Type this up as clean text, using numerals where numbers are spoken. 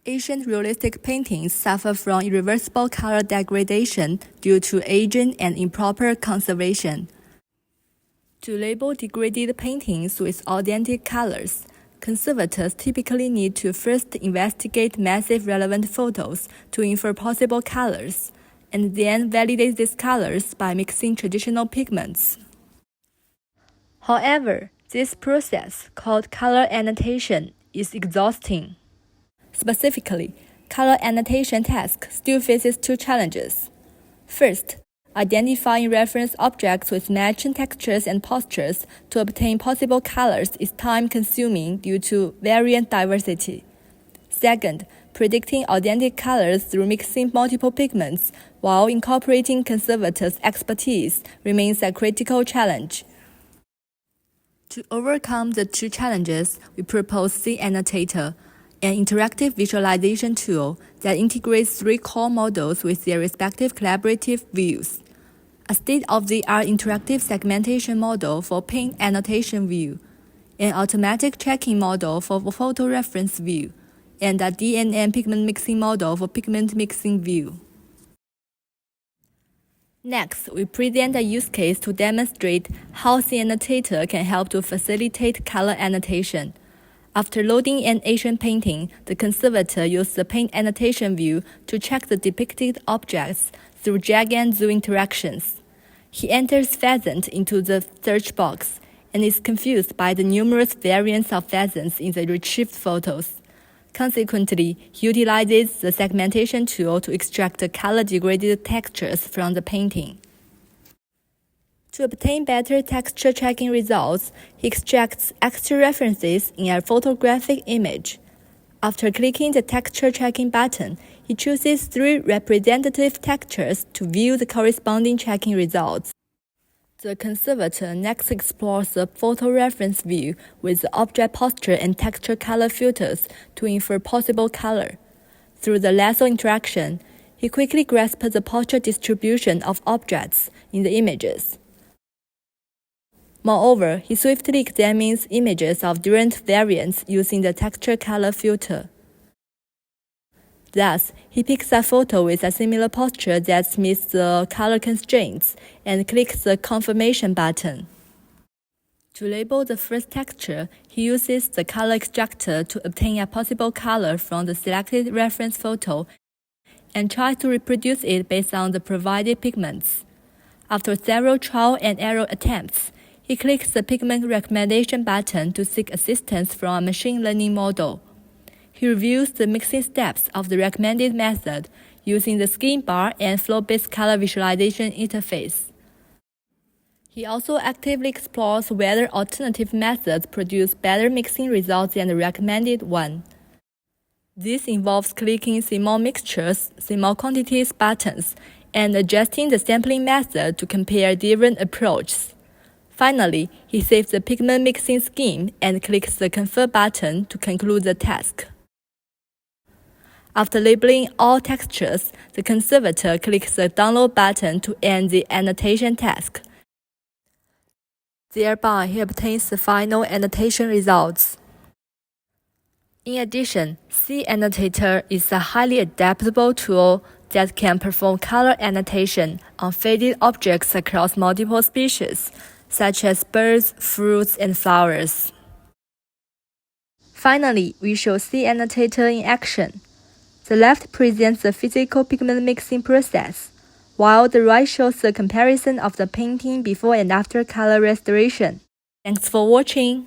Ancient realistic paintings suffer from irreversible color degradation due to aging and improper conservation. To label degraded paintings with authentic colors, conservators typically need to first investigate massive relevant photos to infer possible colors, and then validate these colors by mixing traditional pigments. However, this process, called color annotation, is exhausting. Specifically, color annotation task still faces two challenges. First, identifying reference objects with matching textures and postures to obtain possible colors is time-consuming due to variant diversity. Second, predicting authentic colors through mixing multiple pigments while incorporating conservators' expertise remains a critical challenge. To overcome the two challenges, we propose CAnnotator, an interactive visualization tool that integrates three core models with their respective collaborative views: a state-of-the-art interactive segmentation model for paint annotation view, an automatic checking model for photo reference view, and a DNM pigment mixing model for pigment mixing view. Next, we present a use case to demonstrate how CAnnotator can help to facilitate color annotation. After loading an Asian painting, the conservator used the paint annotation view to check the depicted objects through drag and zoom interactions. He enters pheasant into the search box and is confused by the numerous variants of pheasants in the retrieved photos. Consequently, he utilizes the segmentation tool to extract the color-degraded textures from the painting. To obtain better texture tracking results, he extracts extra references in a photographic image. After clicking the texture tracking button, he chooses three representative textures to view the corresponding tracking results. The conservator next explores the photo reference view with the object posture and texture color filters to infer possible color. Through the lasso interaction, he quickly grasps the posture distribution of objects in the images. Moreover, he swiftly examines images of different variants using the texture color filter. Thus, he picks a photo with a similar posture that meets the color constraints and clicks the confirmation button. To label the first texture, he uses the color extractor to obtain a possible color from the selected reference photo and tries to reproduce it based on the provided pigments. After several trial and error attempts, he clicks the pigment recommendation button to seek assistance from a machine learning model. He reviews the mixing steps of the recommended method using the scheme bar and flow-based color visualization interface. He also actively explores whether alternative methods produce better mixing results than the recommended one. This involves clicking small mixtures, small quantities buttons, and adjusting the sampling method to compare different approaches. Finally, he saves the pigment mixing scheme and clicks the Confirm button to conclude the task. After labeling all textures, the conservator clicks the Download button to end the annotation task. Thereby, he obtains the final annotation results. In addition, CAnnotator is a highly adaptable tool that can perform color annotation on faded objects across multiple species, such as birds, fruits, and flowers. Finally, we show CAnnotator in action. The left presents the physical pigment mixing process, while the right shows the comparison of the painting before and after color restoration. Thanks for watching.